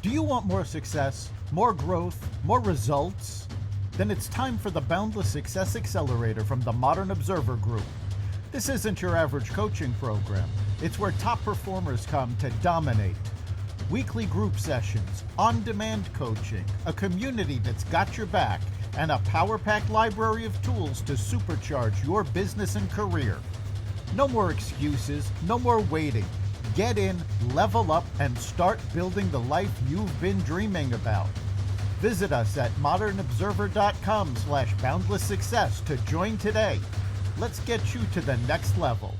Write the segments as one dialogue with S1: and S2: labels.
S1: Do you want more success, more growth, more results? Then it's time for the Boundless Success Accelerator from the Modern Observer Group. This isn't your average coaching program. It's where top performers come to dominate. Weekly group sessions, on-demand coaching, a community that's got your back, and a power-packed library of tools to supercharge your business and career. No more excuses, no more waiting. Get in, level up, and start building the life you've been dreaming about. Visit us at modernobserver.com/boundlesssuccess to join today. Let's get you to the next level.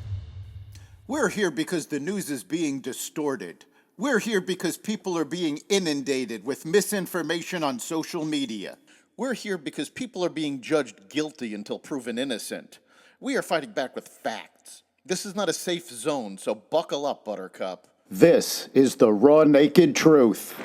S1: We're here because the news is being distorted. We're here because people are being inundated with misinformation on social media. We're here because people are being judged guilty until proven innocent. We are fighting back with facts. This is not a safe zone, so buckle up, Buttercup. This is the raw, naked truth.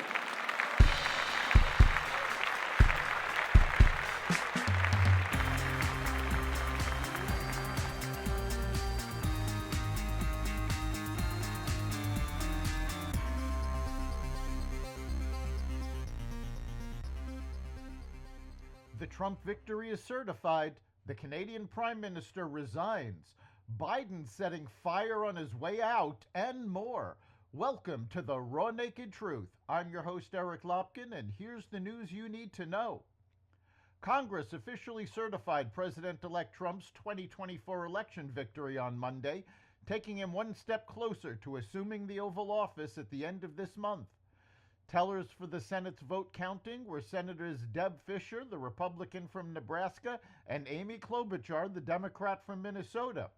S1: The Trump victory is certified. The Canadian Prime Minister resigns. Biden setting fire on his way out, and more. Welcome to the Raw Naked Truth. I'm your host, Eric Lopkin, and here's the news you need to know. Congress officially certified President-elect Trump's 2024 election victory on Monday, taking him one step closer to assuming the Oval Office at the end of this month. Tellers for the Senate's vote counting were Senators Deb Fischer, the Republican from Nebraska, and Amy Klobuchar, the Democrat from Minnesota.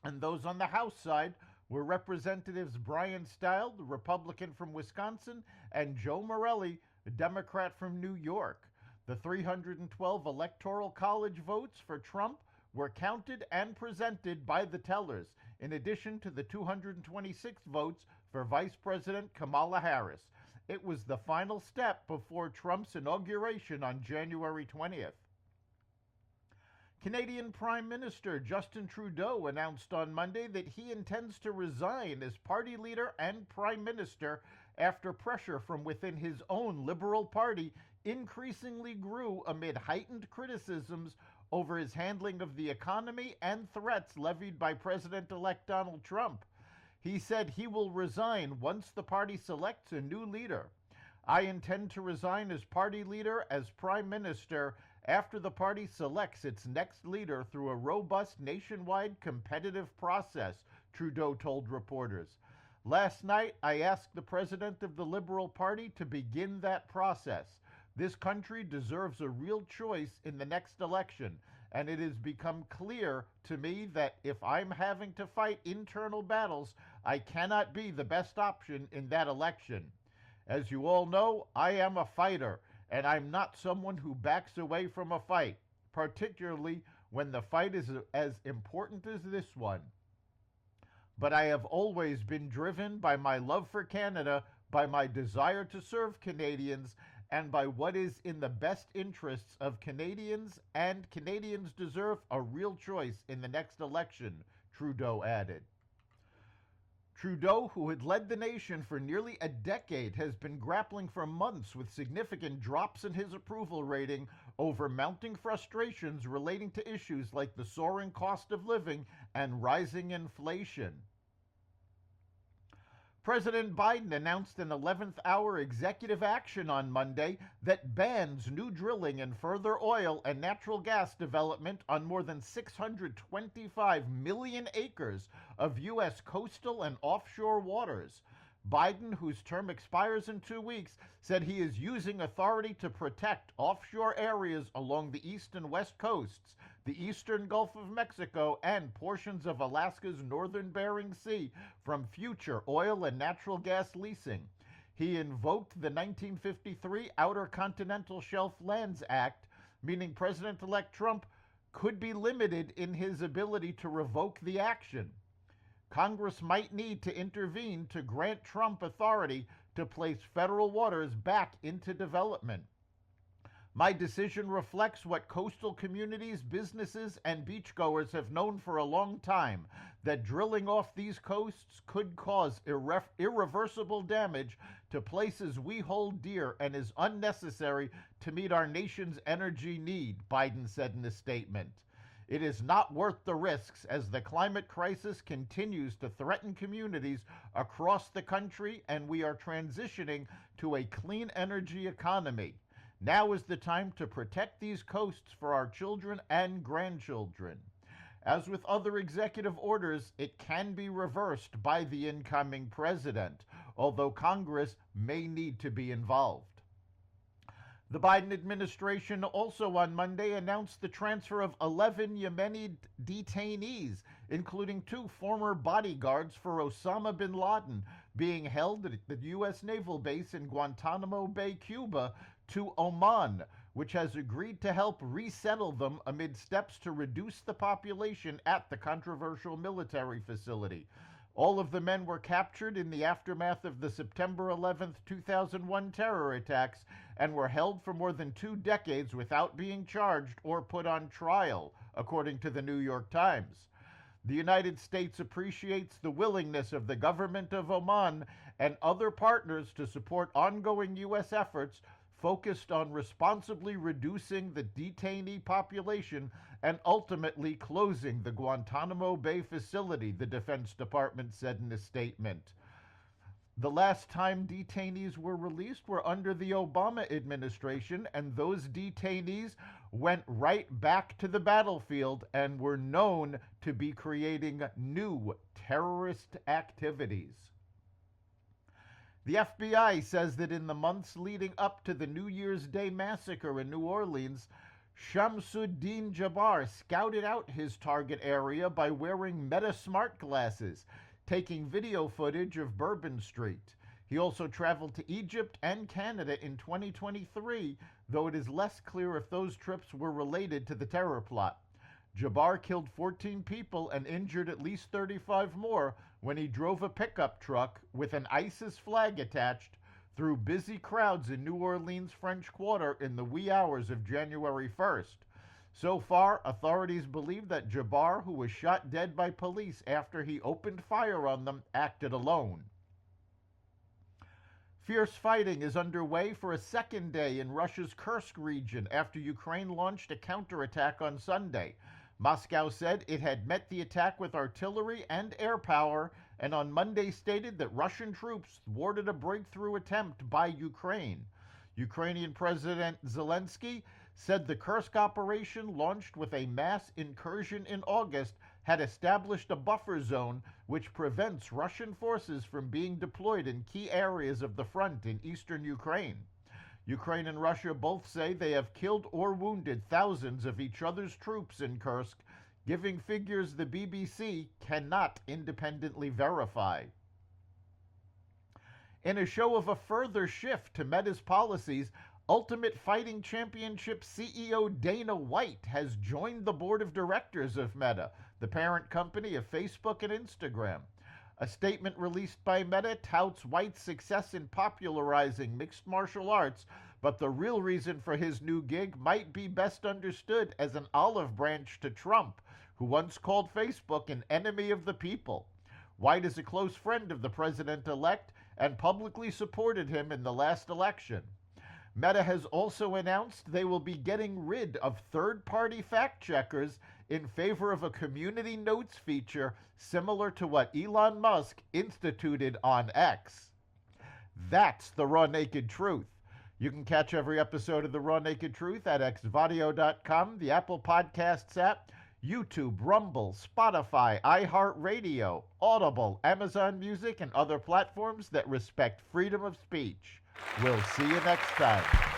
S1: And those on the House side were Representatives Brian Stile, the Republican from Wisconsin, and Joe Morelli, the Democrat from New York. The 312 Electoral College votes for Trump were counted and presented by the tellers, in addition to the 226 votes for Vice President Kamala Harris. It was the final step before Trump's inauguration on January 20th. Canadian Prime Minister Justin Trudeau announced on Monday that he intends to resign as party leader and prime minister after pressure from within his own Liberal Party increasingly grew amid heightened criticisms over his handling of the economy and threats levied by President-elect Donald Trump. He said he will resign once the party selects a new leader. I intend to resign as party leader as prime minister after the party selects its next leader through a robust nationwide competitive process, Trudeau told reporters. Last night, I asked the president of the Liberal Party to begin that process. This country deserves a real choice in the next election, and it has become clear to me that if I'm having to fight internal battles, I cannot be the best option in that election. As you all know, I am a fighter, and I'm not someone who backs away from a fight, particularly when the fight is as important as this one. But I have always been driven by my love for Canada, by my desire to serve Canadians, and by what is in the best interests of Canadians, and Canadians deserve a real choice in the next election, Trudeau added. Trudeau, who had led the nation for nearly a decade, has been grappling for months with significant drops in his approval rating over mounting frustrations relating to issues like the soaring cost of living and rising inflation. President Biden announced an 11th hour executive action on Monday that bans new drilling and further oil and natural gas development on more than 625 million acres of U.S. coastal and offshore waters. Biden, whose term expires in 2 weeks, said he is using authority to protect offshore areas along the east and west coasts, the eastern Gulf of Mexico, and portions of Alaska's northern Bering Sea from future oil and natural gas leasing. He invoked the 1953 Outer Continental Shelf Lands Act, meaning President-elect Trump could be limited in his ability to revoke the action. Congress might need to intervene to grant Trump authority to place federal waters back into development. My decision reflects what coastal communities, businesses, and beachgoers have known for a long time, that drilling off these coasts could cause irreversible damage to places we hold dear and is unnecessary to meet our nation's energy need, Biden said in a statement. It is not worth the risks as the climate crisis continues to threaten communities across the country and we are transitioning to a clean energy economy. Now is the time to protect these coasts for our children and grandchildren. As with other executive orders, it can be reversed by the incoming president, although Congress may need to be involved. The Biden administration also on Monday announced the transfer of 11 Yemeni detainees, including 2 former bodyguards for Osama bin Laden, being held at the U.S. naval base in Guantanamo Bay, Cuba, to Oman, which has agreed to help resettle them amid steps to reduce the population at the controversial military facility. All of the men were captured in the aftermath of the September 11, 2001 terror attacks and were held for more than 2 decades without being charged or put on trial, according to the New York Times. The United States appreciates the willingness of the government of Oman and other partners to support ongoing U.S. efforts focused on responsibly reducing the detainee population and ultimately closing the Guantanamo Bay facility, the Defense Department said in a statement. The last time detainees were released were under the Obama administration, and those detainees went right back to the battlefield and were known to be creating new terrorist activities. The FBI says that in the months leading up to the New Year's Day massacre in New Orleans, Shamsuddin Jabbar scouted out his target area by wearing Meta smart glasses, taking video footage of Bourbon Street. He also traveled to Egypt and Canada in 2023, though it is less clear if those trips were related to the terror plot. Jabbar killed 14 people and injured at least 35 more when he drove a pickup truck with an ISIS flag attached through busy crowds in New Orleans' French Quarter in the wee hours of January 1st. So far, authorities believe that Jabbar, who was shot dead by police after he opened fire on them, acted alone. Fierce fighting is underway for a second day in Russia's Kursk region after Ukraine launched a counterattack on Sunday. Moscow said it had met the attack with artillery and air power, and on Monday stated that Russian troops thwarted a breakthrough attempt by Ukraine. Ukrainian President Zelensky said the Kursk operation, launched with a mass incursion in August, had established a buffer zone which prevents Russian forces from being deployed in key areas of the front in eastern Ukraine. Ukraine and Russia both say they have killed or wounded thousands of each other's troops in Kursk, giving figures the BBC cannot independently verify. In a show of a further shift to Meta's policies, Ultimate Fighting Championship CEO Dana White has joined the board of directors of Meta, the parent company of Facebook and Instagram. A statement released by Meta touts White's success in popularizing mixed martial arts, but the real reason for his new gig might be best understood as an olive branch to Trump, who once called Facebook an enemy of the people. White is a close friend of the president-elect and publicly supported him in the last election. Meta has also announced they will be getting rid of third-party fact-checkers in favor of a community notes feature similar to what Elon Musk instituted on X. That's the Raw Naked Truth. You can catch every episode of the Raw Naked Truth at xvadio.com, the Apple Podcasts app, YouTube, Rumble, Spotify, iHeartRadio, Audible, Amazon Music, and other platforms that respect freedom of speech. We'll see you next time.